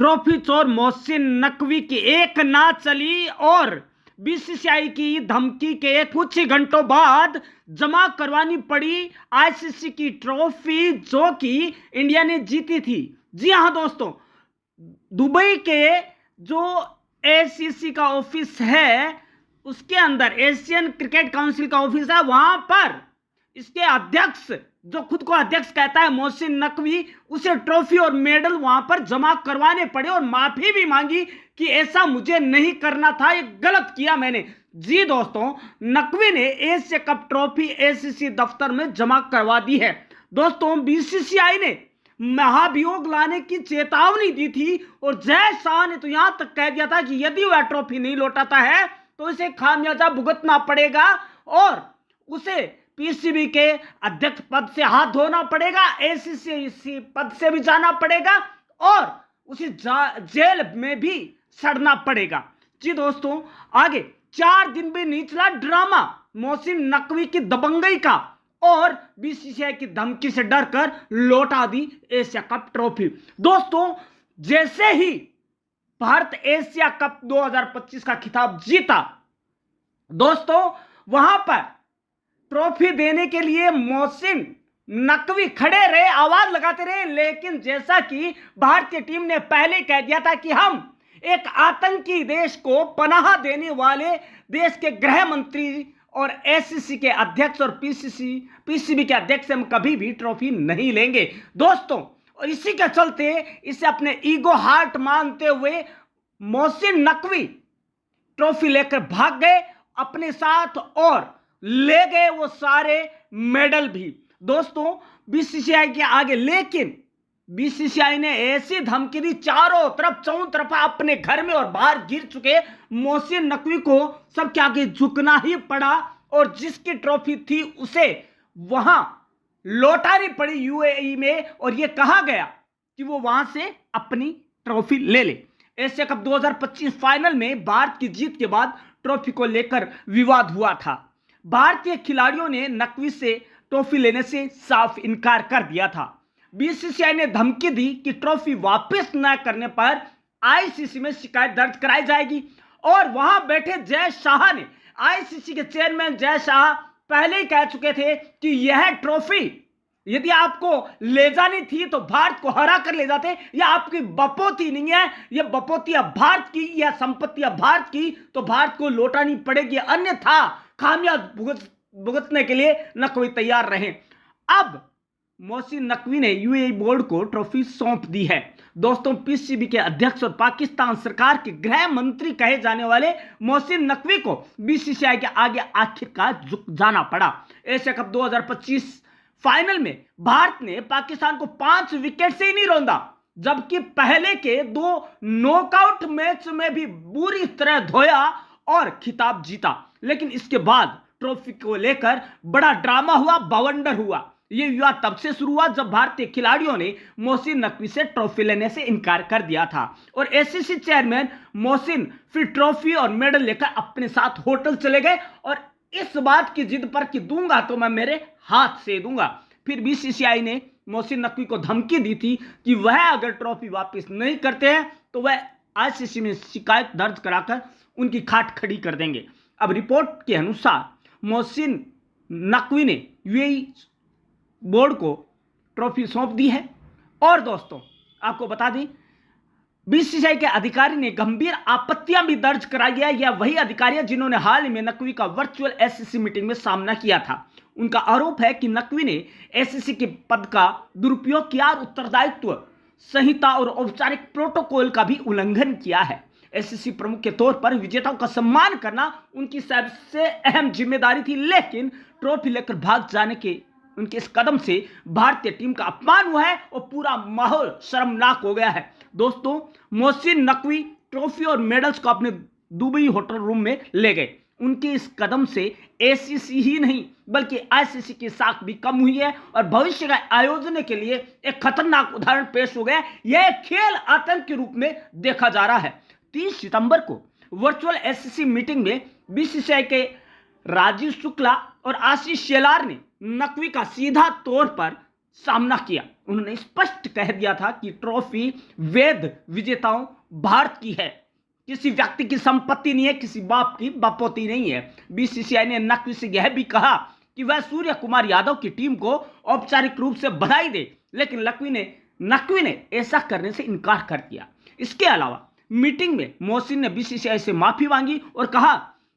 Trophy चोर मोहसिन नकवी की एक ना चली और बीसीसीआई की धमकी के कुछ ही घंटों बाद जमा करवानी पड़ी आईसीसी की ट्रॉफी जो कि इंडिया ने जीती थी। जी हां दोस्तों, दुबई के जो एसीसी का ऑफिस है उसके अंदर एशियन क्रिकेट काउंसिल का ऑफिस है, वहां पर इसके अध्यक्ष जो खुद को अध्यक्ष कहता है मोहसिन नकवी, उसे ट्रॉफी और मेडल वहां पर जमा करवाने पड़े और माफी भी मांगी कि ऐसा मुझे नहीं करना था, ये गलत किया मैंने। जी दोस्तों, नकवी ने एशिया कप ट्रॉफी एसीसी दफ्तर में जमा करवा दी है। दोस्तों, बीसीसीआई ने महाभियोग लाने की चेतावनी दी थी और जय शाह ने तो यहां तक कह दिया था कि यदि वह ट्रॉफी नहीं लौटाता है तो इसे खामियाजा भुगतना पड़ेगा और उसे पीसीबी के अध्यक्ष पद से हाथ धोना पड़ेगा, एसीसी पद से भी जाना पड़ेगा और उसे जेल में भी सड़ना पड़ेगा। जी दोस्तों, आगे 4 दिन भी नहीं चला ड्रामा मोहसिन नकवी की दबंगई का और बीसीसीआई की धमकी से डरकर लौटा दी एशिया कप ट्रॉफी। दोस्तों, जैसे ही भारत एशिया कप 2025 का खिताब जीता, दोस्तों वहां पर ट्रॉफी देने के लिए मोहसिन नकवी खड़े रहे, आवाज लगाते रहे, लेकिन जैसा कि भारतीय टीम ने पहले कह दिया था कि हम एक आतंकी देश को पनाह देने वाले देश के गृह मंत्री और एसीसी के अध्यक्ष और पीसीबी के अध्यक्ष से हम कभी भी ट्रॉफी नहीं लेंगे। दोस्तों, और इसी के चलते इसे अपने ईगो हार्ट मानते हुए मोहसिन नकवी ट्रॉफी लेकर भाग गए अपने साथ और ले गए वो सारे मेडल भी। दोस्तों, बीसीसीआई के आगे, लेकिन बीसीसीआई ने ऐसी धमकी दी, चारों तरफ अपने घर में और बाहर गिर चुके मोहसिन नकवी को सबके आगे झुकना ही पड़ा और जिसकी ट्रॉफी थी उसे वहां लौटानी पड़ी यूएई में और यह कहा गया कि वो वहां से अपनी ट्रॉफी ले ले। एशिया कप 2025 फाइनल में भारत की जीत के बाद ट्रॉफी को लेकर विवाद हुआ था। भारतीय खिलाड़ियों ने नकवी से ट्रॉफी लेने से साफ इनकार कर दिया था। बीसीसीआई ने धमकी दी कि ट्रॉफी वापस न करने पर आईसीसी में शिकायत दर्ज कराई जाएगी और वहां बैठे जय शाह ने, आईसीसी के चेयरमैन जय शाह पहले ही कह चुके थे कि यह ट्रॉफी यदि आपको ले जानी थी तो भारत को हरा कर ले जाते, यह आपकी बपोती नहीं है, यह बपोती है भारत की, यह संपत्ति है भारत की, तो भारत को लौटानी पड़ेगी, अन्यथा खामियां भुगतने के लिए नकवी तैयार रहे। अब मोहसिन नकवी ने यूएई बोर्ड को ट्रॉफी सौंप दी है। दोस्तों, पीसीबी के अध्यक्ष और पाकिस्तान सरकार के गृह मंत्री कहे जाने वाले मोहसिन नकवी को बीसीसीआई के आगे आखिरकार झुक जाना पड़ा। एशिया कप 2025 फाइनल में भारत ने पाकिस्तान को 5 विकेट से ही नहीं रौंदा, जबकि पहले के 2 नॉकआउट मैच में भी बुरी तरह धोया और खिताब जीता। लेकिन इसके बाद ट्रॉफी को लेकर बड़ा ड्रामा हुआ, बवंडर हुआ। यह विवाद तब से शुरू हुआ जब भारतीय खिलाड़ियों ने मोहसिन नकवी से ट्रॉफी लेने से इनकार कर दिया था और एसीसी चेयरमैन मोहसिन फिर ट्रॉफी और मेडल लेकर अपने साथ होटल चले गए और इस बात की जिद पर कि दूंगा तो मैं मेरे हाथ से दूंगा। फिर बीसीसीआई ने मोहसिन नकवी को धमकी दी थी कि वह अगर ट्रॉफी वापस नहीं करते हैं तो वह आईसीसी में शिकायत दर्ज कराकर उनकी खाट खड़ी कर देंगे। अब रिपोर्ट के अनुसार मोहसिन नकवी ने यूएई बोर्ड को ट्रॉफी सौंप दी है और दोस्तों आपको बता दें, बीसीसीआई के अधिकारी ने गंभीर आपत्तियां भी दर्ज कराई है। यह वही अधिकारी है जिन्होंने हाल ही में नकवी का वर्चुअल एसीसी मीटिंग में सामना किया था। उनका आरोप है कि नकवी ने एसीसी के पद का दुरुपयोग किया और उत्तरदायित्व संहिता और औपचारिक प्रोटोकॉल का भी उल्लंघन किया है। एसीसी प्रमुख के तौर पर विजेताओं का सम्मान करना उनकी सबसे अहम जिम्मेदारी थी, लेकिन ट्रॉफी लेकर भाग जाने के उनके इस कदम से भारतीय टीम का अपमान हुआ है और पूरा माहौल शर्मनाक हो गया है। दोस्तों, मोहसिन नकवी ट्रॉफी और मेडल्स को अपने दुबई होटल रूम में ले गए। उनके इस कदम से एसीसी ही नहीं बल्कि आईसीसी की साख भी कम हुई है और भविष्य का आयोजन के लिए एक खतरनाक उदाहरण पेश हो गया। यह खेल आतंक के रूप में देखा जा रहा है। 30 सितंबर को वर्चुअल एसीसी मीटिंग में बीसीसीआई के राजीव शुक्ला और आशीष शेलार ने नकवी का सीधा तौर पर सामना किया। उन्होंने स्पष्ट कह दिया था कि ट्रॉफी वैध विजेताओं भारत की है, किसी व्यक्ति की संपत्ति नहीं है, किसी बाप की बापोती नहीं है। बीसीसीआई ने नकवी से यह भी कहा कि वह सूर्य कुमार यादव की टीम को औपचारिक रूप से बधाई दे, लेकिन नकवी ने ऐसा करने से इनकार कर दिया। इसके अलावा मीटिंग में मोहसिन ने बीसीसीआई से माफी मांगी और कहा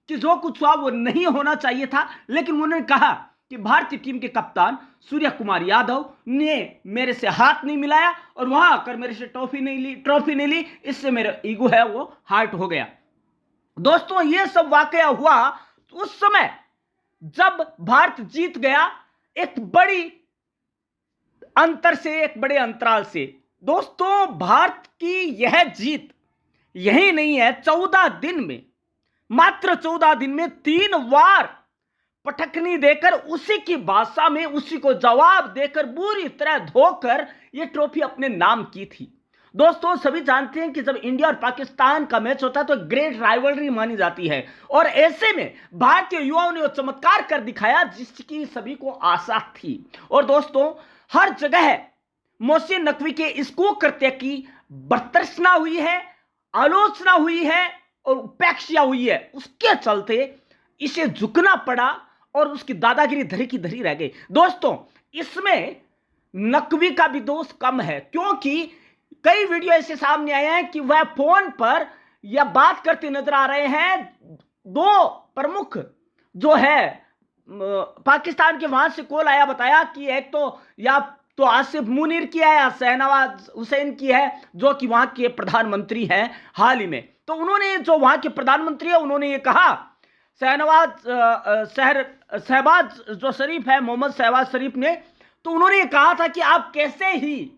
कि जो कुछ हुआ वो नहीं होना चाहिए था, लेकिन उन्होंने कहा कि भारतीय टीम के कप्तान सूर्य कुमार यादव ने मेरे से हाथ नहीं मिलाया और वहां आकर मेरे से ट्रॉफी नहीं ली, इससे मेरा ईगो है वो हर्ट हो गया। दोस्तों, ये सब वाकया हुआ उस समय जब भारत जीत गया एक बड़ी अंतर से, एक बड़े अंतराल से। दोस्तों, भारत की यह जीत यही नहीं है, 14 दिन में, मात्र 14 दिन में 3 बार पटखनी देकर उसी की भाषा में उसी को जवाब देकर बुरी तरह धोकर यह ट्रॉफी अपने नाम की थी। दोस्तों, सभी जानते हैं कि जब इंडिया और पाकिस्तान का मैच होता है तो ग्रेट राइवलरी मानी जाती है, और ऐसे में भारतीय युवाओं ने वो चमत्कार कर दिखाया जिसकी सभी को आशा थी। और दोस्तों, हर जगह मोहसिन नकवी के इस कुकृत्य की बर्तरसना हुई है, आलोचना हुई है और उपेक्षा हुई है। उसके चलते इसे झुकना पड़ा और उसकी दादागिरी धरी की धरी रह गई। दोस्तों, इसमें नकवी का भी दोष कम है, क्योंकि कई वीडियो ऐसे सामने आए हैं कि वह फोन पर या बात करते नजर आ रहे हैं। 2 प्रमुख जो है पाकिस्तान के, वहां से कॉल आया, बताया कि एक तो या तो आसिफ मुनीर की है या शहनवाज हुसैन की है, जो कि वहां के प्रधानमंत्री हैं हाल ही में। तो उन्होंने, जो वहां के प्रधानमंत्री है, उन्होंने ये कहा, शहबाज जो शरीफ है, मोहम्मद शहबाज शरीफ ने, तो उन्होंने ये कहा था कि आप कैसे ही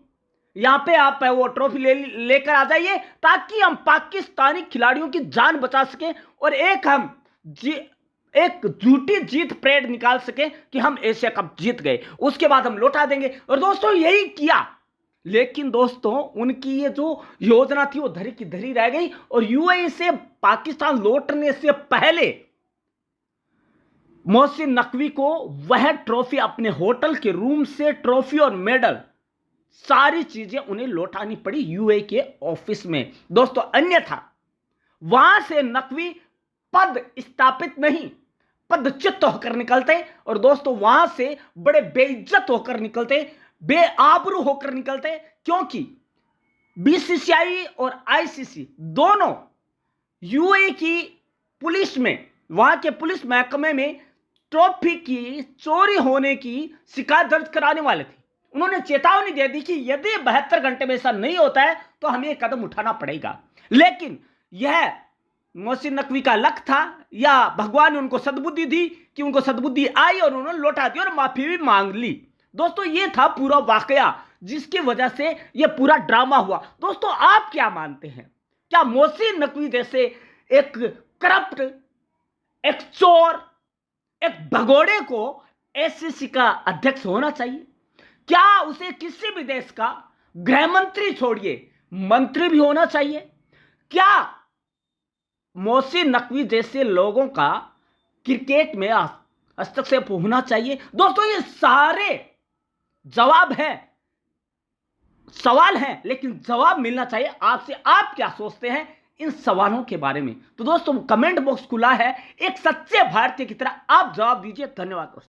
यहां पे आप वो ट्रॉफी लेकर आ जाइए ताकि हम पाकिस्तानी खिलाड़ियों की जान बचा सकें और एक झूठी जीत परेड निकाल सके कि हम एशिया कप जीत गए, उसके बाद हम लौटा देंगे। और दोस्तों, यही किया, लेकिन दोस्तों उनकी ये जो योजना थी वो धरी की धरी रह गई। और यूएई से पाकिस्तान लौटने से पहले मोहसिन नकवी को वह ट्रॉफी अपने होटल के रूम से, ट्रॉफी और मेडल, सारी चीजें उन्हें लौटानी पड़ी यूएई के ऑफिस में। दोस्तों, अन्यथा वहां से नकवी पद स्थापित नहीं, पदच्युत होकर निकलते, और दोस्तों वहां से बड़े बेइज्जत होकर निकलते, बेआबरू होकर निकलते, क्योंकि बीसीसीआई और आईसीसी दोनों यूएई की पुलिस में, वहां के पुलिस महकमे में ट्रॉफी की चोरी होने की शिकायत दर्ज कराने वाले थे। उन्होंने चेतावनी दे दी कि यदि 72 घंटे में ऐसा नहीं होता है तो हमें एक कदम उठाना पड़ेगा। लेकिन यह मोहसिन नकवी का लक था या भगवान ने उनको सद्बुद्धि दी कि उनको सद्बुद्धि आई और उन्होंने लौटा दी और माफी भी मांग ली। दोस्तों, ये था पूरा वाकया जिसकी वजह से यह पूरा ड्रामा हुआ। दोस्तों, आप क्या मानते हैं? क्या मोहसिन नकवी जैसे एक करप्ट, एक चोर, एक भगोड़े को एसीसी का अध्यक्ष होना चाहिए? क्या उसे किसी भी देश का गृह मंत्री छोड़िए मंत्री भी होना चाहिए? क्या मोहसिन नकवी जैसे लोगों का क्रिकेट में हस्तक्षेप होना चाहिए? दोस्तों, ये सारे जवाब हैं, सवाल हैं, लेकिन जवाब मिलना चाहिए आपसे। आप क्या सोचते हैं इन सवालों के बारे में? तो दोस्तों, कमेंट बॉक्स खुला है, एक सच्चे भारतीय की तरह आप जवाब दीजिए। धन्यवाद दोस्तों।